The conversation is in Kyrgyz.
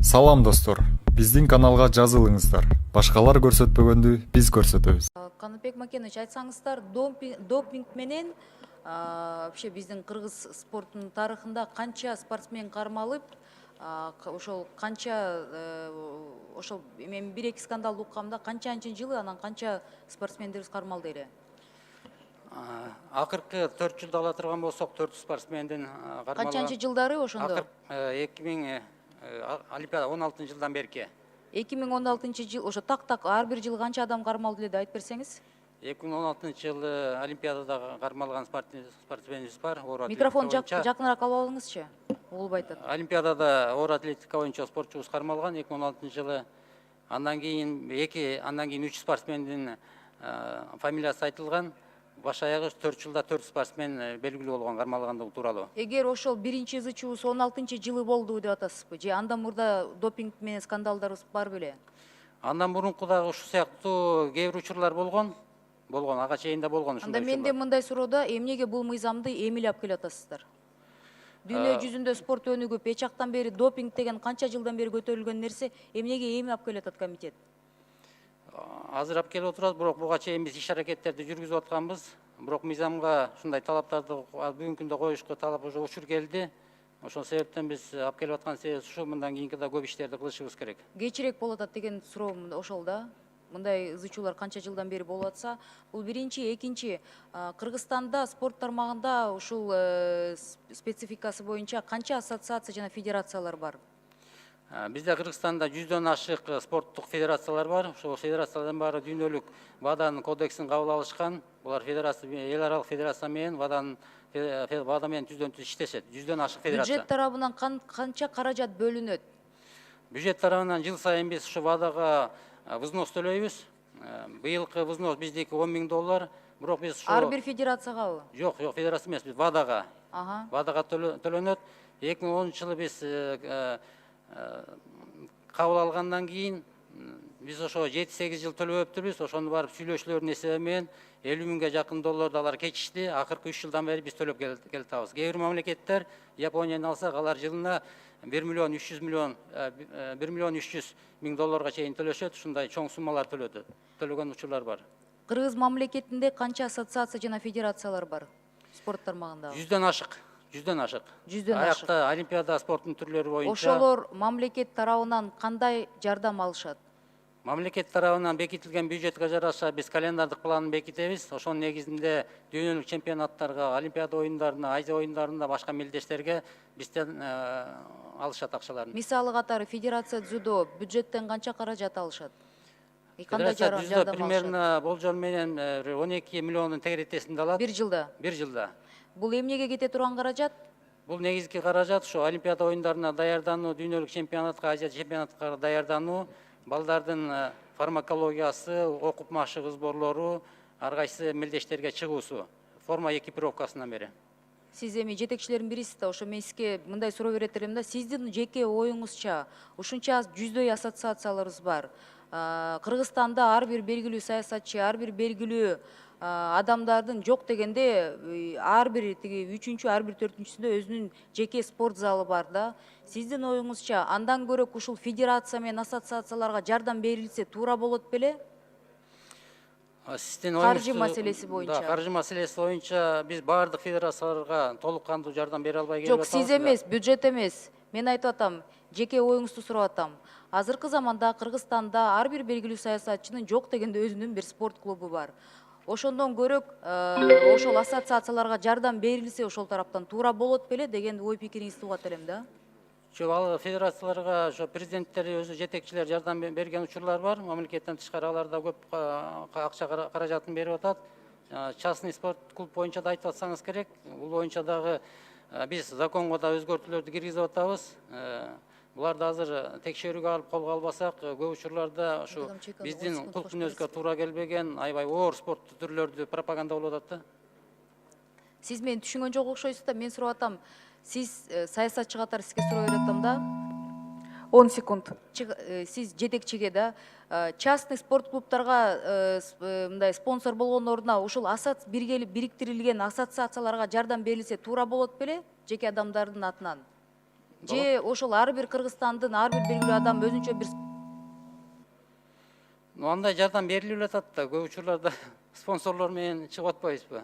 Салам достор, биздин каналга жазылыңыздар. Башкалар көрсөтпөгөндү биз көрсөтөбүз. Канатбек Макенович, айтсаңыздар, допинг менен вообще биздин кыргыз спортунун тарыхында канча спортсмен кармалып, ошол канча ошол мен 1-2 скандал уккамда канчанчы жылы анан канча спортсмендерибиз кармалды эле? Акыркы 4 жылда ала турган болсок 4 спортсмендин кармалган. Канчанчы жылдары ошондо? 2000 Олимпиада 16-жылдан берки. 2016-жыл ошо так ар бир жылы канча адам кармалды эле деп айтып берсеңиз? 2016-жылы Олимпиадада кармалган спортсменибиз бар. Микрофон жакыныраак алып алыңызчы. Угулбай атат. Олимпиадада оор атлетика боюнча спортчубуз кармалган 2016-жылы. Андан кийин 3 спортсмендин фамилиясы айтылган. Баш аягы 4 жылда 4 спортсмен белгилүү болгон кармалгандыгы тууралуу. Эгер ошол биринчи ызычуубуз 16-жылы болду деп атасызбы? Же андан мурда допинг менен скандалдарыбыз бар беле? Андан мурунку дагы ушул сыяктуу кээ бир учурлар болгон. Ага чейин да болгон ушундай. Анда менде мындай суроодо эмнеге бул мыйзамды эмилеп алып келатасыздар? Дүйнө жүзүндө спорт өнүгүп, эч жактан бери допинг деген канча жылдан бери көтөрүлгөн нерсе эмнеге эмип алып келатат комитет? Азыр алып келип отурат, бирок буга чейин биз иш аракеттерди жүргүзүп атканбыз. Бирок мыйзамга ушундай талаптарды бүгүнкү күндө коюшка талап уже учур келди. Ошол себептен биз алып келип аткан себебибиз ушу, мындан кийинки да көп иштерди кылышыбыз керек. Кечирээк болуп атат деген суроом ошол да. Мындай ызычуулар канча жылдан бери болуп атса, бул биринчи, экинчи, Кыргызстанда спорт тармагында ушул спецификасы боюнча канча ассоциация жана федерациялар бар? Бизде Кыргызстанда 100дөн ашык спорттук федерациялар бар. Ошол федерациялардын баары дүйнөлүк ВАДАнын кодексин кабыл алышкан. Булар эл аралык федерация менен ВАДА менен түздөн-түз иштешет. 100дөн ашык федерация. Бюджет тарабынан канча каражат бөлүнөт? Бюджет тарабынан жыл сайын биз ушу ВАДАга взнос төлөйбүз. Быйылкы взнос биздики $10.000. Бирок биз ушу Ар бир федерациягабы? Жок, федерация эмес, биз ВАДАга. ВАДАга төлөнөт. 2010-жылы биз кабыл алгандан кийин биз ошо 7-8 жыл төлөбөптүрбүз. Ошону барып сүйлөшүүлөрдүн эсеби менен $50.000-га жакын долларды алар кечишти. Акыркы 3 жылдан бери биз төлөп келатабыз. Кээ бир мамлекеттер, Японияны алсак, алар жылына $1.3 миллион чейин төлөшөт. Ушундай чоң суммалар төлөгөн учурлар бар. Кыргыз мамлекетинде канча ассоциация жана федерациялар бар спорт тармагында? 100дөн ашык. 100дөн ашык. Аякта Олимпиада спорттун түрлөрү боюнча. Ошолор мамлекет тарабынан кандай жардам алышат? Мамлекет тарабынан бекитилген бюджетке жараша биз календардык планын бекитебиз. Ошонун негизинде дүйнөлүк чемпионаттарга, Олимпиада оюндарына, Азия оюндарына, башка мелдештерге бизден алышат акчаларын. Мисалы катары федерация дзюдо бюджеттен канча каражат алышат? Федерация дзюдо примерно болжол менен 12 миллиондун тегеретесинде алат. Бир жылда? Бир жылда. Бул эмнеге кете турган каражат? Бул негизги каражат ушу Олимпиада оюндарына даярдануу, дүйнөлүк чемпионатка, Азия чемпионатка даярдануу, балдардын фармакологиясы, окуп машыгуу сборлору, ар кайсы мелдештерге чыгуусу, форма экипировкасынан бери. Сиз эми жетекчилердин бирисиз да, ошо мен сизге мындай суроо берет элем да, сиздин жеке оюңузча ушунча жүздөй ассоциацияларыбыз бар. Кыргызстанда ар бир белгилүү саясатчы, ар бир белгилүү адамдардын жок дегенде ар бир тиги 3-чү, ар бир 4-чүсүндө өзүнүн жеке спорт залы бар да. Сиздин оюңузча андан көрөк ушул федерация менен ассоциацияларга жардам берилсе туура болот беле? Каржы маселеси боюнча. Каржы маселеси боюнча биз баардык федерацияларга толук кандуу жардам бере албай келип атабыз. Жок, сиз эмес, бюджет эмес. Мен айтып атам, жеке оюңузду сурап атам. Азыркы заманда Кыргызстанда ар бир белгилүү саясатчынын жок дегенде өзүнүн бир спорт клубу бар. Ошондон көрөк ошол ассоциацияларга жардам берилсе ошол тараптан туура болот беле деген ой пикириңизди угат элем да. Жок, ал федерацияларга ошо президенттери өзү жетекчилер жардам берген учурлар бар. Мамлекеттен тышкары аларда көп акча каражатын берип атат. Частный спорт клуб боюнча да айтып атсаңыз керек. Бул боюнча дагы биз законго да өзгөртүүлөрдү киргизип атабыз. Буларды азыр текшерүүгө алып колго албасак, көп учурларда ушу биздин клуб мүнөзгө туура келбеген, аябай оор спорт түрлөрдү пропаганда болуп атат да. Сиз мени түшүнгөн жок окшойсуз да, мен сурап атам. Сиз саясатчы катары сизге суроо берип атам да. 10 секунд. Сиз жетекчиге да частный спорт клубтарга мындай спонсор болгон ордуна ушул бириктирилген ассоциацияларга жардам берилсе туура болот беле жеке адамдардын атынан? же ошол ар бир Кыргызстандын ар бир белгилүү адам өзүнчө бир Андай жардам берилип атат да, көп учурларда спонсорлор менен чыгып атпайбызбы?